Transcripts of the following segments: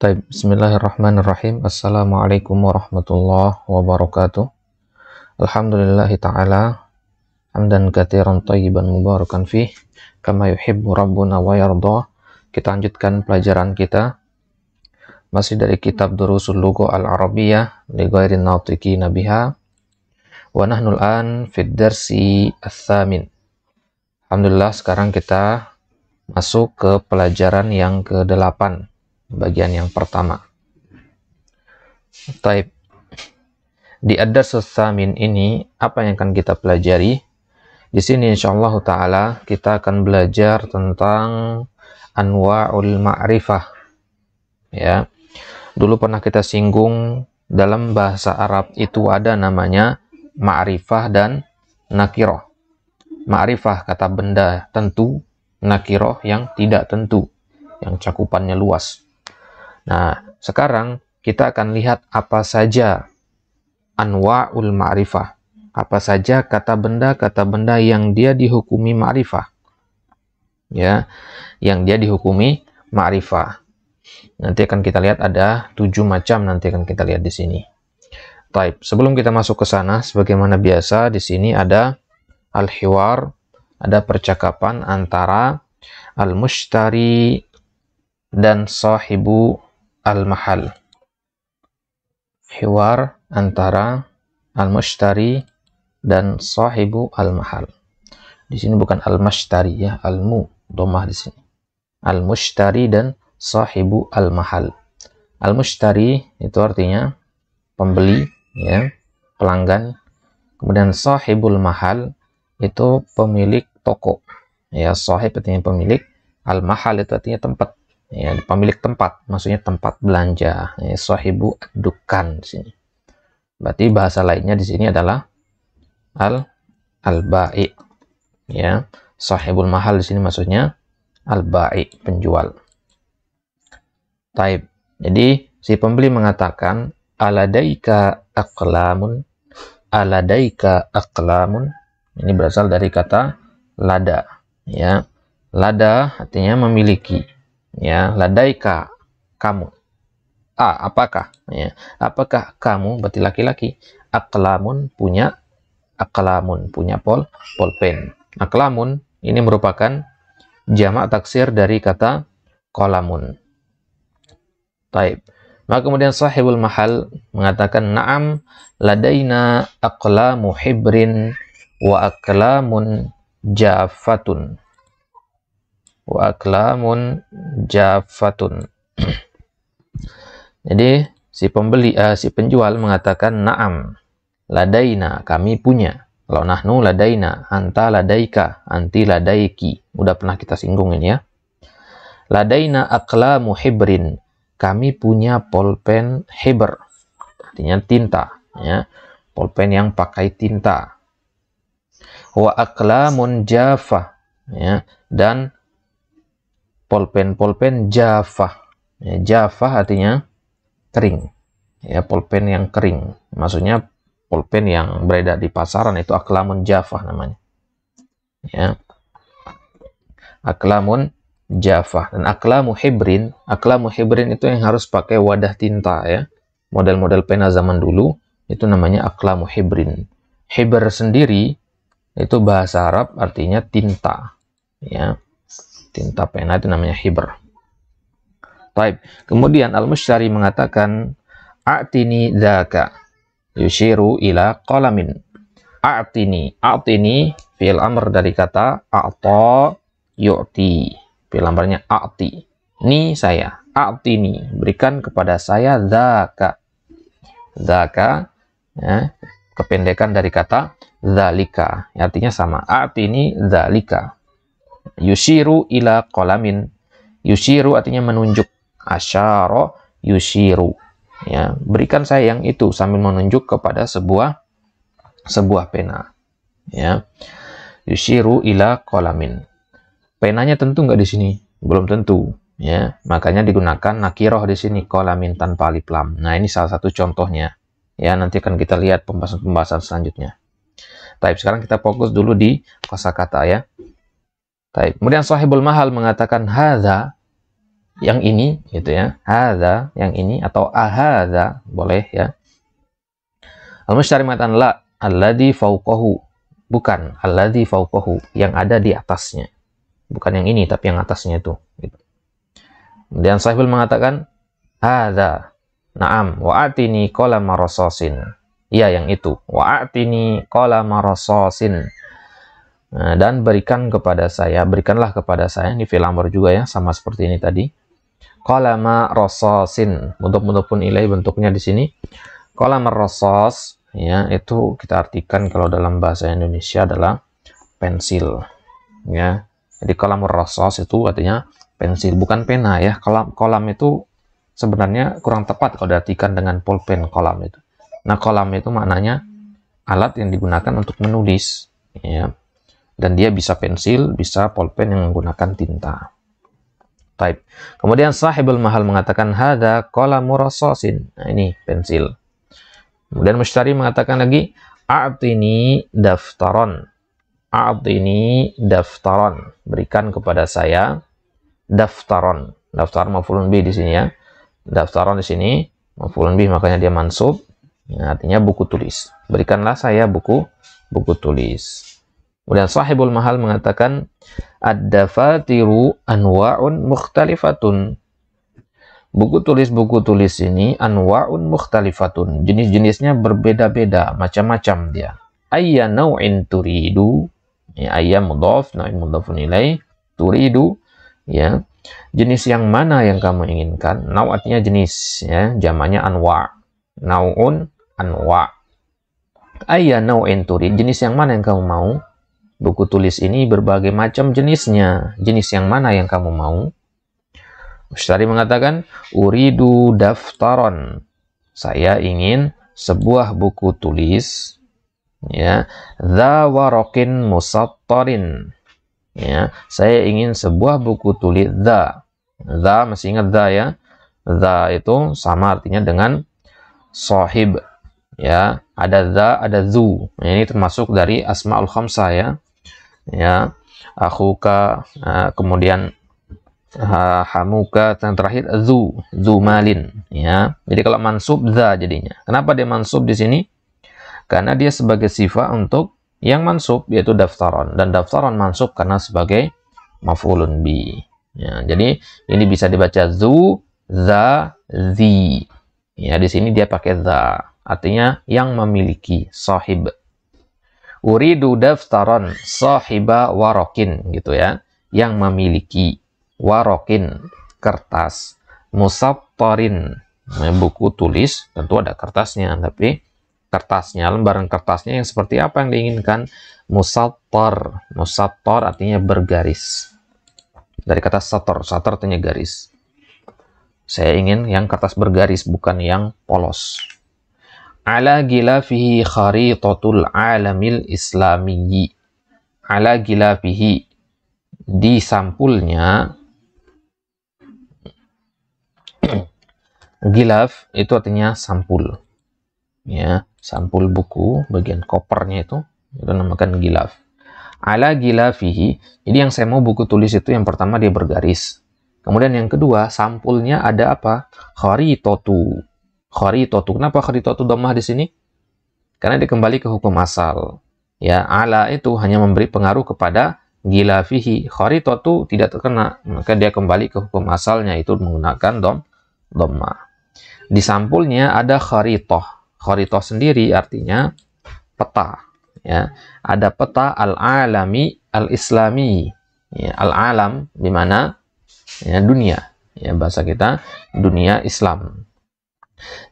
Baik, bismillahirrahmanirrahim. Assalamualaikum warahmatullahi wabarakatuh. Alhamdulillahi ta'ala hamdan katsiran thayyiban mubarakan fih kama yuhibbu rabbuna wa yarda. Kita lanjutkan pelajaran kita masih dari kitab Durusul Lugha Al-Arabiyyah li ghairin natiqina biha wa nahnu al-an fid darsi ats-tsamin. Alhamdulillah, sekarang kita masuk ke pelajaran yang ke-8, bagian yang pertama. Taib. Di ad-dars ats-tsamin ini apa yang akan kita pelajari? Di sini insyaallah taala kita akan belajar tentang anwa'ul ma'rifah. Ya. Dulu pernah kita singgung dalam bahasa Arab itu ada namanya ma'rifah dan nakirah. Ma'rifah kata benda tentu, nakirah yang tidak tentu, yang cakupannya luas. Nah, sekarang kita akan lihat apa saja anwa'ul ma'rifah. Apa saja kata benda yang dia dihukumi ma'rifah. Ya, yang dia dihukumi ma'rifah. Nanti akan kita lihat ada 7 macam, nanti akan kita lihat di sini. Baik, sebelum kita masuk ke sana, sebagaimana biasa di sini ada al-hiwar, ada percakapan antara al-mushtari dan sahibu al-mahal. Hiwar antara al-mushtari dan sahibu al-mahal. Di sini bukan al-mushtari ya, al-mu dhammah di sini. Al-mushtari dan sahibu al-mahal. Al-mushtari itu artinya pembeli ya, pelanggan. Kemudian sahibul mahal itu pemilik toko. Ya, sahib artinya pemilik, al-mahal itu artinya tempat. Ya, pemilik tempat, maksudnya tempat belanja. Ya, sahibu dukan di sini. Berarti bahasa lainnya di sini adalah al-bai. Ya, sahibul mahal di sini maksudnya al-bai, penjual. Taib. Jadi si pembeli mengatakan aladaika aqlamun. Aladaika aqlamun. Ini berasal dari kata lada. Ya, lada artinya memiliki. Ya, ladaika kamu. Apakah? Ya, apakah kamu, berarti laki-laki. Aqlamun punya pulpen. Aqlamun ini merupakan jamak taksir dari kata qalamun. Taib. Maka kemudian sahibul mahal mengatakan na'am ladaina aqlamu hibrin wa aqlamun jafatun. Wa aklamun jafatun. Jadi si penjual mengatakan na'am ladaina, kami punya. Kalau nahnu ladaina, anta ladaika, anti ladaiki. Udah pernah kita singgung ini ya. Ladaina aqlamu hibrin, kami punya pulpen hibr, artinya tinta ya. Pulpen yang pakai tinta. Wa aqlamun jafah ya, dan pulpen jafah. Ya, jafah artinya kering. Ya, pulpen yang kering. Maksudnya pulpen yang beredar di pasaran itu aqlamun jafah namanya. Ya. Aqlamun jafah. Dan aqlamu hibrin itu yang harus pakai wadah tinta ya. Model-model pena zaman dulu itu namanya aqlamu hibrin. Hibr sendiri itu bahasa Arab artinya tinta. Ya. Tinta pena itu namanya hibr. Baik. Kemudian al-mushtari mengatakan a'tini dzaka, yushiru ila qalamin. A'tini fi'il amr dari kata a'ta yu'ti. Fi'il amrnya a'ti. Ni saya. A'tini, berikan kepada saya dzaka. Dzaka ya, kependekan dari kata dzalika, artinya sama. A'tini dzalika. Yushiru ila qalamin. Yushiru artinya menunjuk. Asyara yushiru. Ya, berikan saya yang itu sambil menunjuk kepada sebuah pena. Ya. Yushiru ila qalamin. Penanya tentu nggak di sini? Belum tentu. Ya, makanya digunakan nakirah di sini, qalamin tanpa alif lam. Nah, ini salah satu contohnya. Ya, nanti akan kita lihat pembahasan selanjutnya. Baik, sekarang kita fokus dulu di kosakata ya. Kemudian sahibul mahal mengatakan hadza yang ini gitu ya. Hadza yang ini atau ahadza boleh ya. Al-Mushtari mengatakan la, alladzi fauqahu. Bukan, alladzi fauqahu, yang ada di atasnya. Bukan yang ini, tapi yang atasnya itu. Gitu. Kemudian Sahibul mengatakan, hadza, na'am, wa'atini qalama rasasin. Iya, yang itu. Wa'atini qalama rasasin. Nah, dan berikanlah kepada saya, ini fi'il amr juga ya, sama seperti ini tadi. Qalama rasasin. Bentuk-bentuk pun ilai bentuknya di sini. Qalama rasas, ya, itu kita artikan kalau dalam bahasa Indonesia adalah pensil. Ya. Jadi qalamur rasas itu artinya pensil, bukan pena ya. Kolam itu sebenarnya kurang tepat kalau diartikan dengan pulpen kolam itu. Nah, kolam itu maknanya alat yang digunakan untuk menulis, ya. Dan dia bisa pensil, bisa pulpen yang menggunakan tinta. Type. Kemudian Sahibul Mahal mengatakan hadza qalamur rasasin. Nah, ini pensil. Kemudian Mushtari mengatakan lagi, a'tini daftaron. A'tini daftaron. Berikan kepada saya daftaron. Daftar maf'ulun bih di sini ya. Daftaron di sini maf'ulun bih, makanya dia mansub. Ya, artinya buku tulis. Berikanlah saya buku tulis. Kemudian Sahibul Mahal mengatakan ad-dafatiru anwa'un mukhtalifatun. Buku tulis ini anwa'un mukhtalifatun. Jenis-jenisnya berbeda-beda, macam-macam dia. Ayya naw'in turidu. Ya, ayya mudhaf, naw'in mudhafun ilaih. Turidu, ya. Jenis yang mana yang kamu inginkan? Naw artinya jenis, ya. Jamaknya anwa'. Naw'un anwa'. Ayya naw'in turid. Jenis yang mana yang kamu mau? Buku tulis ini berbagai macam jenisnya. Jenis yang mana yang kamu mau? Mushtari mengatakan, uridu daftaron. Saya ingin sebuah buku tulis, ya, dza warokin musattarin. Ya, saya ingin sebuah buku tulis dza. Dza, masih ingat dza ya? Dza itu sama artinya dengan sahib. Ya, ada dza, ada zu. Ini termasuk dari asmaul khamsah ya. Ya, akhuka, kemudian hamuka, dan terakhir zu malin, ya. Jadi kalau mansub dza jadinya. Kenapa dia mansub di sini? Karena dia sebagai sifat untuk yang mansub, yaitu daftaron, dan daftaron mansub karena sebagai maf'ulun bi. Ya, jadi ini bisa dibaca zu, za, zi. Ya, di sini dia pakai za, artinya yang memiliki, sahib. Uridu daftaron sahiba warokin, gitu ya, yang memiliki. Warokin, kertas. Musattarin, buku tulis, tentu ada kertasnya, tapi kertasnya, lembaran kertasnya yang seperti apa yang diinginkan? Musattar. Musattar artinya bergaris. Dari kata satar, satar artinya garis. Saya ingin yang kertas bergaris, bukan yang polos. Ala gilafihi kharitatul alamil islamiyyi. Ala gilafihi, di sampulnya. Gilaf itu artinya sampul, ya, sampul buku, bagian kopernya itu namakan gilaf. Ala gilafihi, jadi yang saya mau buku tulis itu yang pertama dia bergaris. Kemudian yang kedua, sampulnya ada apa? Kharitotu. Kharitotu. Kenapa kharitotu dhammah di sini? Karena dia kembali ke hukum asal. Ya, ala itu hanya memberi pengaruh kepada gilafihi. Kharitotu tidak terkena, maka dia kembali ke hukum asalnya, itu menggunakan dhammah. Di sampulnya ada kharitoh. Kharitoh sendiri artinya peta. Ya, ada peta al-alami al-islami. Ya, al-alam di mana? Ya, dunia. Ya, bahasa kita dunia Islam.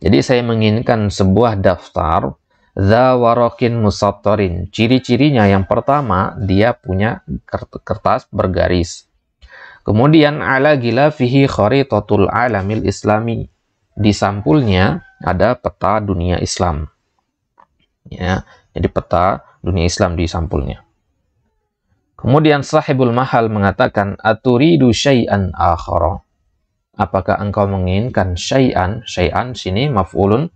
Jadi saya menginginkan sebuah daftar dza warokin musattarin. Ciri-cirinya yang pertama, dia punya kertas bergaris. Kemudian ala gilafihi kharitatul alamil islami. Di sampulnya ada peta dunia Islam. Ya, jadi peta dunia Islam di sampulnya. Kemudian Sahibul Mahal mengatakan, aturidu syai'an akhara. Apakah engkau menginginkan syai'an? Syai'an sini maf'ulun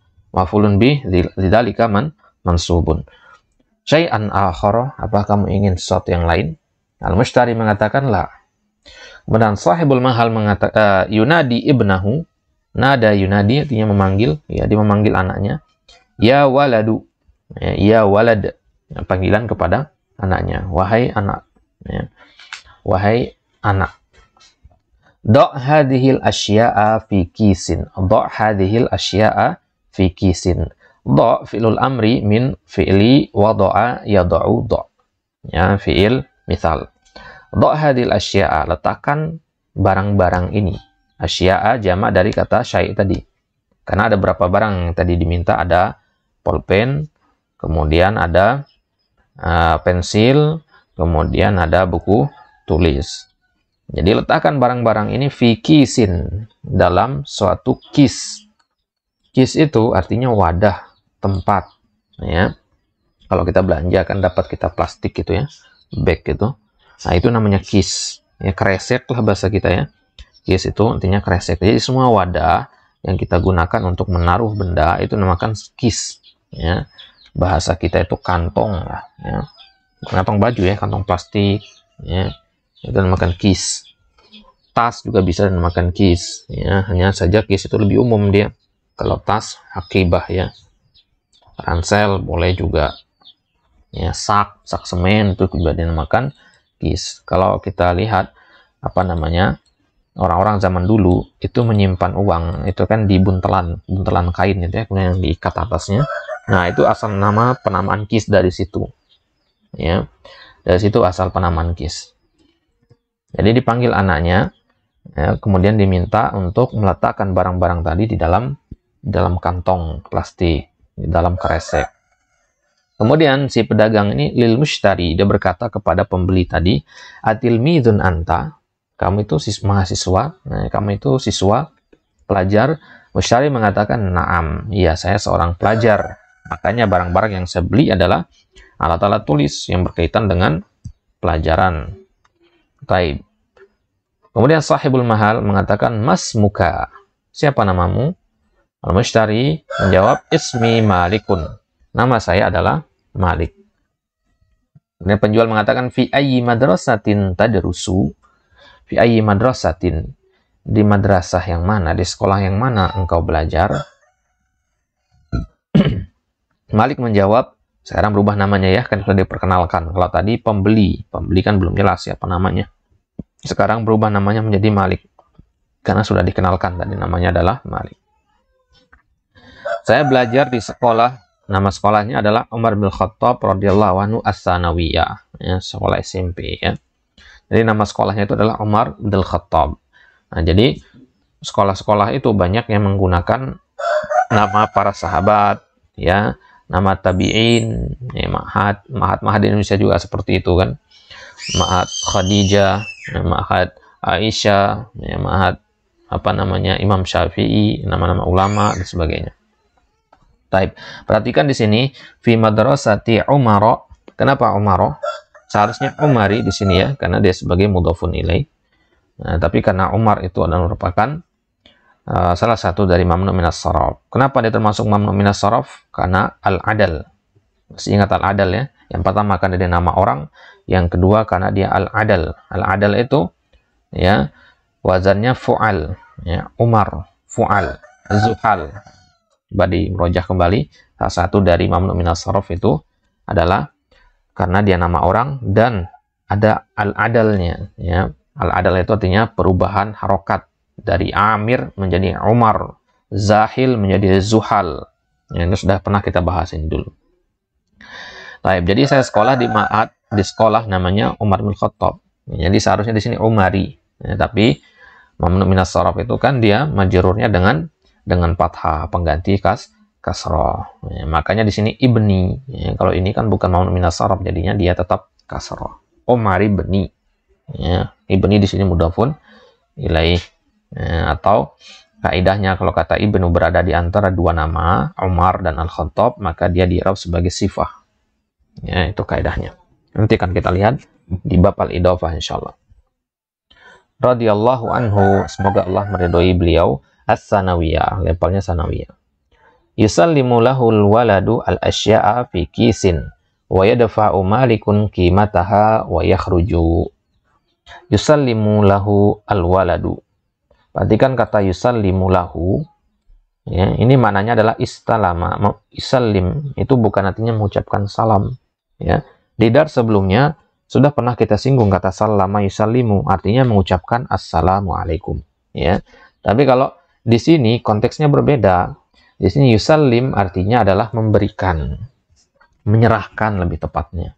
bih, lidzalika mansubun. Syai'an akhara, apakah kamu ingin sesuatu yang lain? Al-Mushtari mengatakan la. Kemudian sahibul mahal mengatakan yunadi ibnahu, nada yunadi artinya memanggil, ya dia memanggil anaknya, ya waladu, ya walad, panggilan kepada anaknya, wahai anak, ya. Wahai anak. Do' hadhil asya'a fi kisin. Do' hadhil asya'a fi kisin. Do' fi'lul amri min fi'li wado'a yado'u do'. Ya, fi'il misal. Do' hadhil asya'a. Letakkan barang-barang ini. Asya'a jamak dari kata syai' tadi. Karena ada berapa barang yang tadi diminta. Ada pulpen, kemudian ada pensil, kemudian ada buku tulis. Jadi letakkan barang-barang ini fi kisin, dalam suatu kis. Kis itu artinya wadah, tempat, ya. Kalau kita belanja kan dapat kita plastik gitu ya, bag gitu. Nah, itu namanya kis. Ya, kresek lah bahasa kita ya. Kis itu artinya kresek. Jadi semua wadah yang kita gunakan untuk menaruh benda itu namakan kis, ya. Bahasa kita itu kantong lah, ya. Kantong baju ya, kantong plastik, ya. Itu dinamakan kis. Tas juga bisa dinamakan kis, ya. Hanya saja kis itu lebih umum dia. Kalau tas hakibah ya. Ransel boleh juga, ya. Sak semen itu juga dinamakan kis. Kalau kita lihat apa namanya, orang-orang zaman dulu itu menyimpan uang itu kan di buntelan kain gitu ya, kemudian yang diikat atasnya. Nah, itu asal nama penamaan kis dari situ, ya. Dari situ asal penamaan kis. Jadi dipanggil anaknya, ya, kemudian diminta untuk meletakkan barang-barang tadi di dalam kantong plastik, di dalam kresek. Kemudian si pedagang ini lil mushtari, dia berkata kepada pembeli tadi, atilmidun anta, kamu itu mahasiswa, nah, kamu itu siswa, pelajar. Mushtari mengatakan, na'am, iya saya seorang pelajar. Makanya barang-barang yang saya beli adalah alat-alat tulis yang berkaitan dengan pelajaran. Baik. Kemudian sahibul mahal mengatakan, mas muka, siapa namamu? Al-mushtari menjawab, ismi malikun, nama saya adalah Malik. Kemudian penjual mengatakan, fi ayyi madrasatin tadrusu, fi ayyi madrasatin, di madrasah yang mana, di sekolah yang mana engkau belajar? Malik menjawab, sekarang berubah namanya ya, kan sudah diperkenalkan. Kalau tadi pembeli kan belum jelas siapa namanya. Sekarang berubah namanya menjadi Malik, karena sudah dikenalkan tadi namanya adalah Malik. Saya belajar di sekolah, nama sekolahnya adalah Umar bin Khattab radhiyallahu anhu as-Sanawiyah, ya, sekolah SMP ya. Jadi nama sekolahnya itu adalah Umar bin Khattab. Nah, jadi sekolah-sekolah itu banyak yang menggunakan nama para sahabat, ya, nama tabi'in, ya, ma'had di Indonesia juga seperti itu kan. Ma'had Khadijah, ya, ma'had Aisyah, ya, ma'had apa namanya Imam Syafi'i, nama-nama ulama dan sebagainya. Taib. Perhatikan di sini fi madrasati Umar. Kenapa Umar? Seharusnya Umari di sini ya, karena dia sebagai mudhafun ilaih. Nah, tapi karena Umar itu adalah merupakan salah satu dari mamnu minas saraf. Kenapa dia termasuk mamnu minas saraf? Karena al-adal. Masih ingat al-adal ya? Yang pertama karena dia nama orang, yang kedua karena dia al-adal. Al-adal itu ya wazannya fu'al, ya, Umar, fu'al, zuhal. Badi merojah kembali, salah satu dari mamnu minas saraf itu adalah karena dia nama orang dan ada al-adalnya, ya. Al-adal itu artinya perubahan harokat dari Amir menjadi Umar, Zahil menjadi Zuhal. Ya, ini sudah pernah kita bahas ini dulu. Baik, jadi saya sekolah di ma'had, di sekolah namanya Umar bin Khattab. Jadi seharusnya di sini Umari. Ya, tapi mamnu minas saraf itu kan dia majrurnya dengan fathah, pengganti kasroh. Ya, makanya di sini ibni. Ya, kalau ini kan bukan mamnu minas saraf, jadinya dia tetap kasroh. Umari ibni. Ya, ibni di sini mudhafun ilaih. Ya, atau kaidahnya kalau kata ibnu berada di antara dua nama Umar dan Al-Khattab, maka dia di-i'rab sebagai sifah. Ya, itu kaidahnya. Nanti akan kita lihat di bab al-idhofah insyaallah. Radhiyallahu anhu, semoga Allah meridhoi beliau, as-Sanawiyah, lepalnya Sanawiyah. Yusallimu lahul waladu al-asya'a fi kisin wa yadfa'u malikun qimataha wa yakhruju. Yusallimu lahu al-waladu. Perhatikan kata yusallimu lahu. Ya, ini maknanya adalah istalama. Isallim itu bukan artinya mengucapkan salam. Ya. Di dars sebelumnya sudah pernah kita singgung kata sallama yusallimu, artinya mengucapkan assalamualaikum. Ya. Tapi kalau di sini konteksnya berbeda. Di sini yusallim artinya adalah memberikan, menyerahkan lebih tepatnya.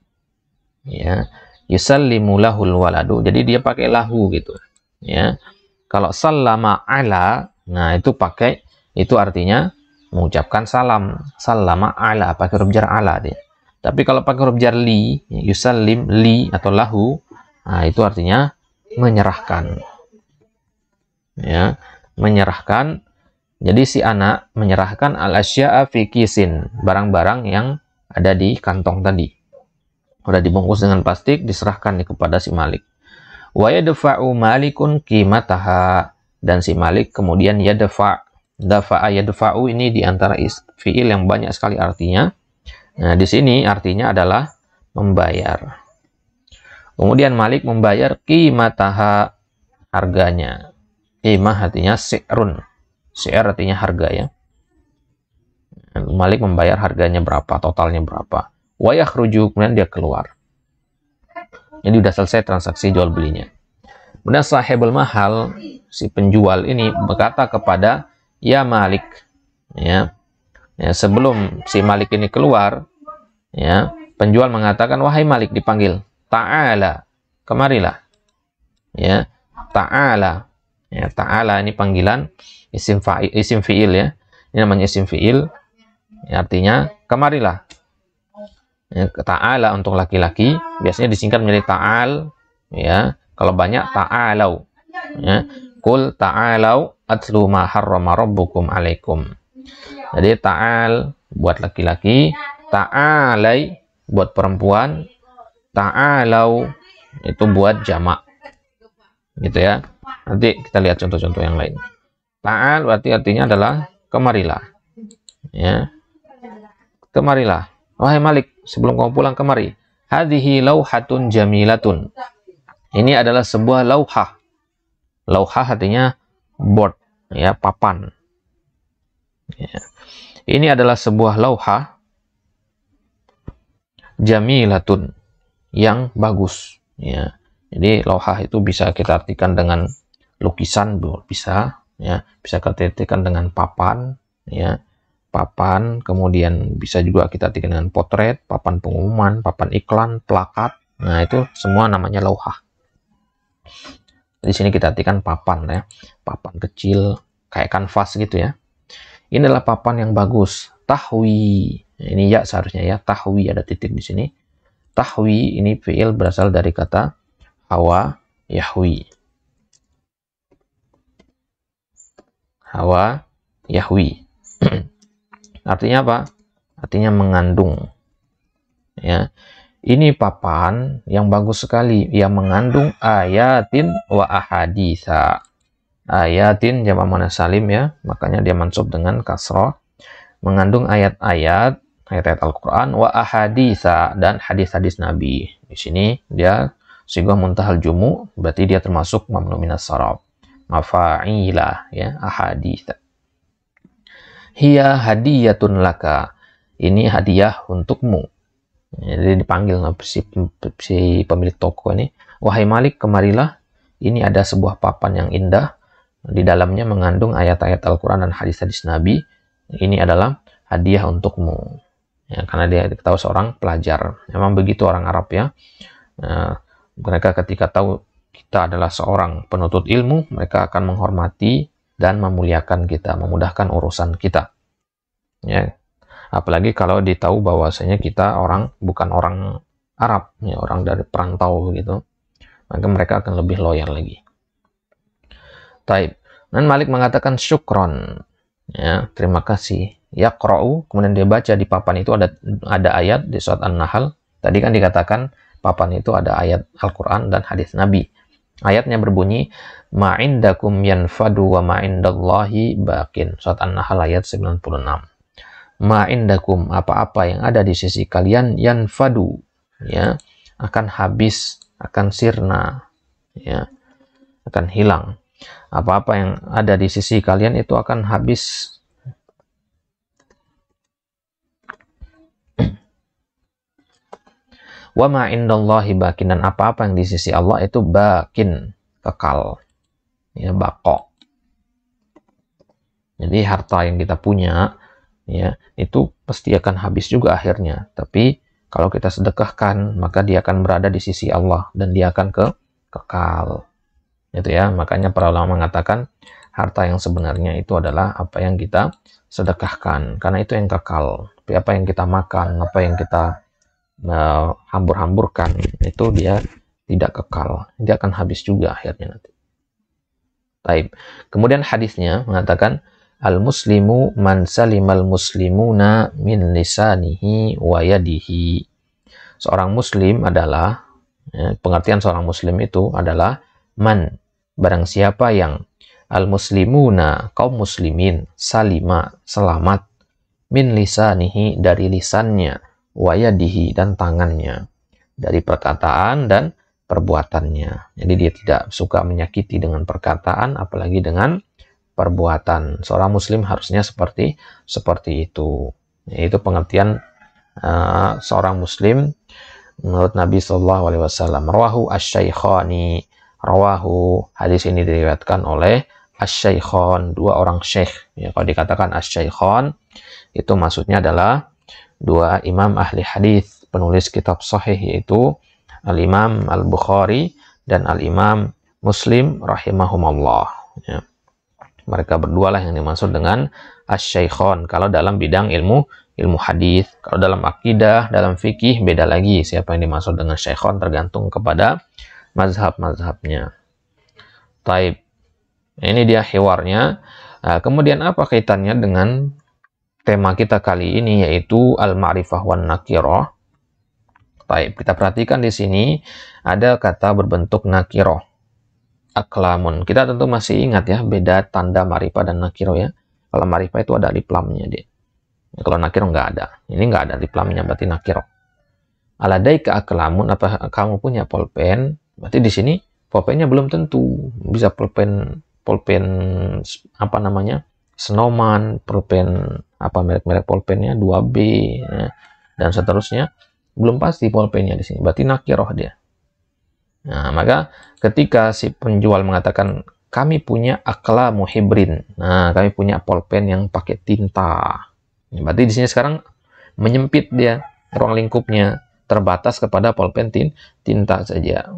Ya. Yusallimu lahul waladu. Jadi dia pakai lahu gitu. Ya. Kalau sallama ala, nah itu pakai, itu artinya mengucapkan salam. Sallama ala, pakai huruf jar ala dia. Tapi kalau pakai huruf jar li, yusallim li atau lahu, nah itu artinya menyerahkan. Ya, menyerahkan. Jadi si anak menyerahkan al-asya'a fi kisin, barang-barang yang ada di kantong tadi. Udah dibungkus dengan plastik, diserahkan kepada si Malik. Wa yadfa'u malikun qimataha, dan si Malik kemudian yadfa'. Dafa'a yadfa'u ini diantara fiil yang banyak sekali artinya. Nah, di sini artinya adalah membayar. Kemudian Malik membayar qimataha, harganya. Qimah artinya si'run. Si'r artinya harga ya. Malik membayar harganya berapa, totalnya berapa. Wa yakhruju, kemudian dia keluar. Jadi udah selesai transaksi jual belinya. Kemudian sahibul mahal, si penjual ini berkata kepada ya Malik, ya, sebelum si Malik ini keluar, ya, penjual mengatakan wahai Malik, dipanggil, ta'ala, kemarilah, ya, ta'ala, ya, ta'ala ini panggilan isim fiil ya, ini namanya isim fiil, ya, artinya kemarilah. Ya, ta'ala untuk laki-laki biasanya disingkat menjadi ta'al, ya. Kalau banyak ta'alau, ya. Qul ta'alau atlu ma harrama rabbukum alaikum. Jadi ta'al buat laki-laki, ta'alai buat perempuan, ta'alau itu buat jamak. Gitu ya. Nanti kita lihat contoh-contoh yang lain. Ta'al berarti artinya adalah kemarilah. Ya. Kemarilah. Wahai Malik, sebelum kamu pulang kemari. Hadhihi lauhatun jamilatun. Ini adalah sebuah lauhah. Lauhah artinya board, ya, papan. Ya. Ini adalah sebuah lauhah jamilatun, yang bagus. Ya. Jadi lauhah itu bisa kita artikan dengan lukisan, bisa. Ya. Bisa kita artikan dengan papan. Ya. Papan, kemudian bisa juga kita artikan dengan potret, papan pengumuman, papan iklan, plakat. Nah, itu semua namanya lauhah. Di sini kita artikan papan ya. Papan kecil kayak kanvas gitu ya. Ini adalah papan yang bagus. Tahwi. Ini ya seharusnya ya. Tahwi ada titik di sini. Tahwi ini fiil berasal dari kata hawa yahwi. Hawa yahwi. Artinya apa? Artinya mengandung. Ya. Ini papan yang bagus sekali, yang mengandung ayatin wa ahaditha. Ayatin jamak muannats salim ya, makanya dia mansub dengan kasrah. Mengandung ayat-ayat, ayat-ayat Al-Qur'an, wa ahaditha, dan hadis-hadis Nabi. Di sini dia sighah muntahal jumu, berarti dia termasuk mamnu minas saraf. Mafa'ila ya, ahaditha. Hiya hadiyatun laka. Ini hadiah untukmu. Jadi dipanggil si pemilik toko ini. Wahai Malik, kemarilah. Ini ada sebuah papan yang indah. Di dalamnya mengandung ayat-ayat Al-Quran dan hadis-hadis Nabi. Ini adalah hadiah untukmu. Ya, karena dia tahu seorang pelajar. Memang begitu orang Arab ya. Mereka ketika tahu kita adalah seorang penuntut ilmu, mereka akan menghormati dan memuliakan kita, memudahkan urusan kita. Ya, apalagi kalau ditahu bahwasanya kita bukan orang Arab, ya, orang dari perantau gitu, maka mereka akan lebih loyal lagi. Taib. Dan Malik mengatakan syukron, ya, terima kasih. Yaqra'u, kemudian dia baca di papan itu ada ayat di surat An-Nahl. Tadi kan dikatakan papan itu ada ayat Al-Quran dan hadis Nabi. Ayatnya berbunyi, ma'indakum yanfadu wa ma'indallahi baqin. Surat An-Nahl ayat 96. Ma'indakum, apa-apa yang ada di sisi kalian, yanfadu, ya, akan habis, akan sirna. ya, akan hilang. Apa-apa yang ada di sisi kalian itu akan habis. Wa ma indallahi bakin, dan apa-apa yang di sisi Allah itu bakin, kekal, ya, baqo. Jadi harta yang kita punya, ya, itu pasti akan habis juga akhirnya. Tapi kalau kita sedekahkan, maka dia akan berada di sisi Allah dan dia akan kekal. Itu ya, makanya para ulama mengatakan harta yang sebenarnya itu adalah apa yang kita sedekahkan, karena itu yang kekal. Tapi apa yang kita makan, apa yang kita hambur-hamburkan, itu dia tidak kekal, dia akan habis juga akhirnya nanti. Taib. Kemudian hadisnya mengatakan al-muslimu man salimal muslimuna min lisanihi wa yadihi. Seorang muslim adalah, ya, pengertian seorang muslim itu adalah man, barang siapa yang al-muslimuna, kaum muslimin, salima, selamat, min lisanihi, dari lisannya, wa yadihi, dan tangannya, dari perkataan dan perbuatannya. Jadi dia tidak suka menyakiti dengan perkataan, apalagi dengan perbuatan. Seorang muslim harusnya seperti itu. Yaitu pengertian seorang muslim menurut Nabi SAW. Rawahu asy-syaikhani. Rawahu, hadis ini diriwayatkan oleh asy-syaikhan, dua orang syekh. Ya, kalau dikatakan asy-syaikhan, itu maksudnya adalah dua imam ahli hadis, penulis kitab sahih, yaitu Al-Imam Al-Bukhari dan Al-Imam Muslim rahimahumullah. Ya. Mereka berdua lah yang dimaksud dengan asy-syaikhan kalau dalam bidang ilmu hadis. Kalau dalam akidah, dalam fikih, beda lagi siapa yang dimaksud dengan syaikhan, tergantung kepada mazhab-mazhabnya. Taib. Ini dia hiwarnya. Nah, kemudian apa kaitannya dengan tema kita kali ini, yaitu al-ma'rifah wan nakirah. Taib. Kita perhatikan di sini ada kata berbentuk nakirah. Aklamun. Kita tentu masih ingat ya beda tanda ma'rifah dan nakirah ya. Kalau ma'rifah itu ada alif lamnya dia. Kalau nakirah nggak ada. Ini nggak ada alif lamnya, berarti nakirah. Aladaika aklamun, apa kamu punya pulpen? Berarti di sini pulpennya belum tentu. Bisa pulpen apa namanya? Snowman, pulpen apa merek-merek pulpennya 2B ya, dan seterusnya. Belum pasti pulpennya di sini. Berarti nakirah dia. Nah, maka ketika si penjual mengatakan kami punya aklamu hibrin. Nah, kami punya pulpen yang pakai tinta. Berarti di sini sekarang menyempit dia ruang lingkupnya, terbatas kepada pulpen tinta saja.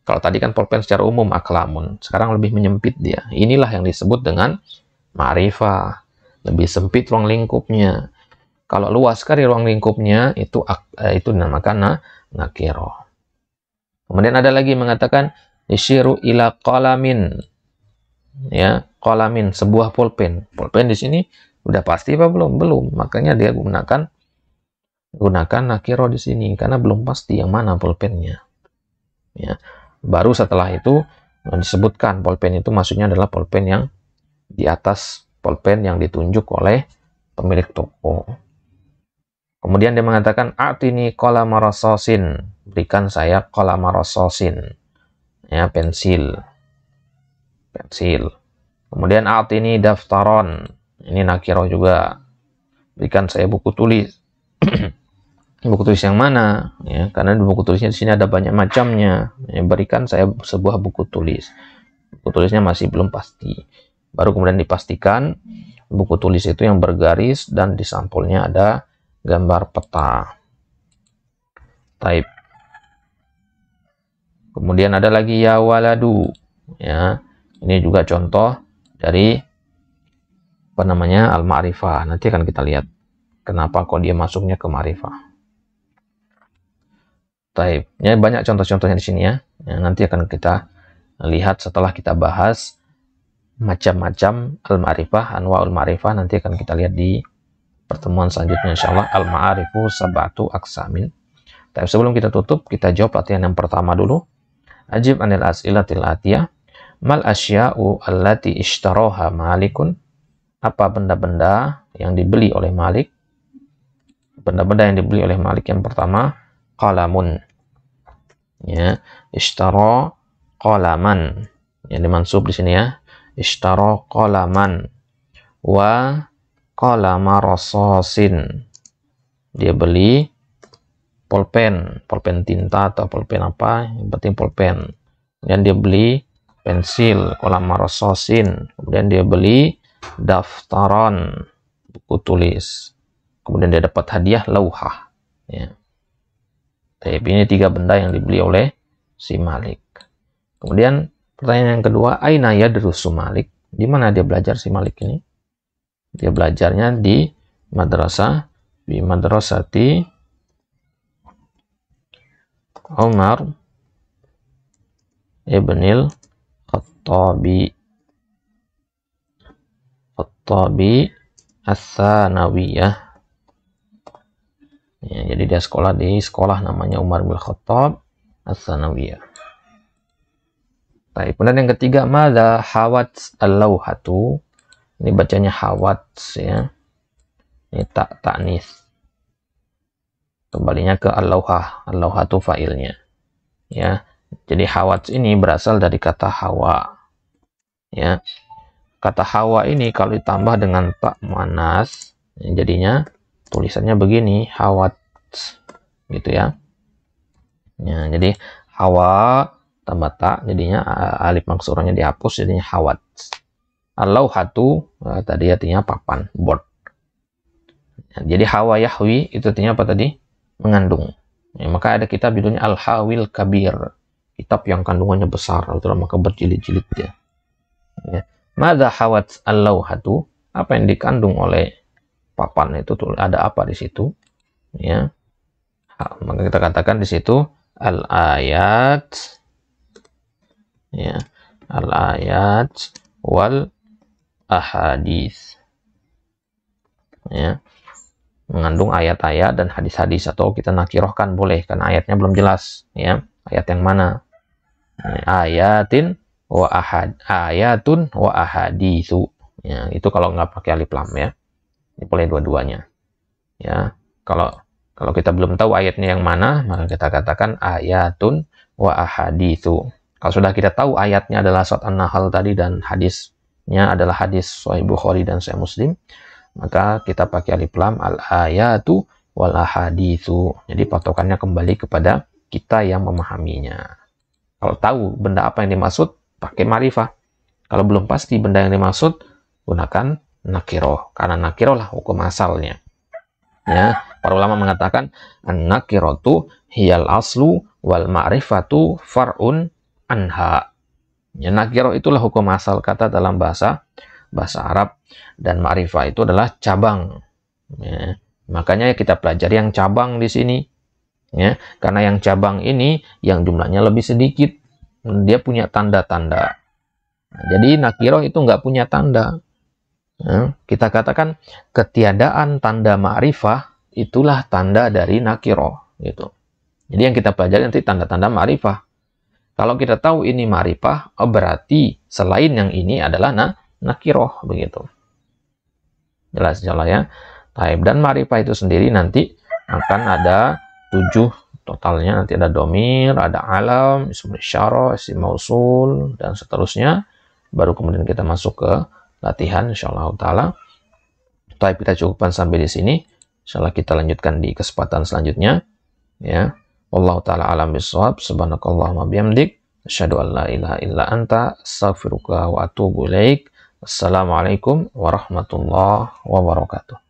Kalau tadi kan pulpen secara umum aklamun, sekarang lebih menyempit dia. Inilah yang disebut dengan ma'rifah. Lebih sempit ruang lingkupnya. Kalau luas sekali ruang lingkupnya, itu dinamakan nakirah. Kemudian ada lagi mengatakan isyiru ila qalamin. Ya, qalamin, sebuah pulpen. Pulpen di sini udah pasti apa belum? Belum. Makanya dia gunakan nakirah di sini karena belum pasti yang mana pulpennya. Ya. Baru setelah itu disebutkan pulpen itu maksudnya adalah pulpen yang di atas pulpen yang ditunjuk oleh pemilik toko. Kemudian dia mengatakan a'tini qalama rasasin, berikan saya qalama rasasin. Ya, pensil. Kemudian a'tini daftaron. Ini nakirah juga. Berikan saya buku tulis. Buku tulis yang mana? Ya, karena di buku tulisnya di sini ada banyak macamnya. Ya, berikan saya sebuah buku tulis. Buku tulisnya masih belum pasti. Baru kemudian dipastikan buku tulis itu yang bergaris dan di sampulnya ada gambar peta. Type. Kemudian ada lagi ya waladu. Ya, ini juga contoh dari apa namanya al-ma'rifah. Nanti akan kita lihat kenapa kok dia masuknya ke ma'rifah. Taib. Ya, banyak contoh-contohnya di sini ya. Nanti akan kita lihat setelah kita bahas macam-macam al-ma'rifah, anwa'ul ma'rifah. Nanti akan kita lihat di pertemuan selanjutnya insyaallah. Al-ma'arifu sab'atu aqsamin. Tapi sebelum kita tutup, kita jawab latihan yang pertama dulu. Ajib anil as'ilatil atiyah. Mal asya'u allati ishtaraha malikun. Apa benda-benda yang dibeli oleh Malik? Benda-benda yang dibeli oleh Malik yang pertama qalamun. Ya, ishtara qalaman. Yang dimansub di sini ya. Ishtara qalaman wa qalama rasasin. Dia beli pulpen tinta atau pulpen apa, yang penting pulpen. Kemudian dia beli pensil, qalama rasasin. Kemudian dia beli daftaran, buku tulis. Kemudian dia dapat hadiah lauhah. Ya. Tapi ini 3 benda yang dibeli oleh si Malik. Kemudian pertanyaan yang kedua, aina yadrusu Malik? Di mana dia belajar si Malik ini? Dia belajarnya di madrasati Umar ibnil Khattabi Ats-Tsanawiyah. Ya, jadi dia sekolah di sekolah namanya Umar bin Khattab Ats-Tsanawiyah. Baik, kemudian yang ketiga, madza hawat al-lauhatu? Ini bacanya hawat ya. Ini ta'nis. Kembalinya ke al-lauhah. Al-lauhatu fa'ilnya. Ya. Jadi hawat ini berasal dari kata hawa. Ya. Kata hawa ini kalau ditambah dengan tak muannas, jadinya tulisannya begini, hawat. Gitu ya. Ya, jadi hawa tambah tak, jadinya alif maksurahnya dihapus, jadinya hawat. Al-lauhatu tadi artinya papan, board. Ya, jadi hawa yahwi itu artinya apa tadi? Mengandung. Ya, maka ada kitab judulnya Al-Hawil Kabir, kitab yang kandungannya besar, maka berjilid-jilid ya. Ya. Madza hawat al-lauhatu? Apa yang dikandung oleh papan itu? Ada apa di situ? Ya. Maka kita katakan di situ al-ayat, ya, al-ayat wal ahadits. Ya. Mengandung ayat-ayat dan hadis-hadis, atau kita nakirohkan boleh karena ayatnya belum jelas ya. Ayat yang mana? Ayatun wa ahaditsu. Ya, itu kalau nggak pakai alif lam ya. Ini boleh dua-duanya. Ya, kalau kita belum tahu ayatnya yang mana, maka kita katakan ayatun wa ahaditsu. Kalau sudah kita tahu ayatnya adalah surat An-Nahl tadi dan hadisnya adalah hadis Sahih Bukhari dan Sahih Muslim, maka kita pakai alif lam, al-ayatu wal ahaditsu. Jadi patokannya kembali kepada kita yang memahaminya. Kalau tahu benda apa yang dimaksud, pakai ma'rifah. Kalau belum pasti benda yang dimaksud, gunakan nakiroh. Karena nakiroh lah hukum asalnya. Ya, para ulama mengatakan an-nakiratu hiyal aslu wal ma'rifatu far'un anha. Ya, nakiroh itulah hukum asal kata dalam bahasa Arab, dan ma'rifah itu adalah cabang. Ya, makanya kita pelajari yang cabang di sini. Ya, karena yang cabang ini yang jumlahnya lebih sedikit, dia punya tanda-tanda. Nah, jadi nakiroh itu nggak punya tanda. Ya, kita katakan ketiadaan tanda ma'rifah itulah tanda dari nakiroh. Gitu. Jadi yang kita pelajari nanti tanda-tanda ma'rifah. Kalau kita tahu ini ma'rifah, berarti selain yang ini adalah nakiroh, begitu. Jelas insyaallah ya. Taib, dan ma'rifah itu sendiri nanti akan ada 7 totalnya. Nanti ada domir, ada alam, ismul isyarah, isim mausul, dan seterusnya. Baru kemudian kita masuk ke latihan insyaallah taala. Taib, kita cukupkan sampai di sini. Insyaallah kita lanjutkan di kesempatan selanjutnya. Ya. Wallahu taala alam bisawab. Subhanakallahumma bihamdik, asyhadu an la ilaha illa anta, astaghfiruka wa atubu ilaik. Assalamualaikum warahmatullahi wabarakatuh.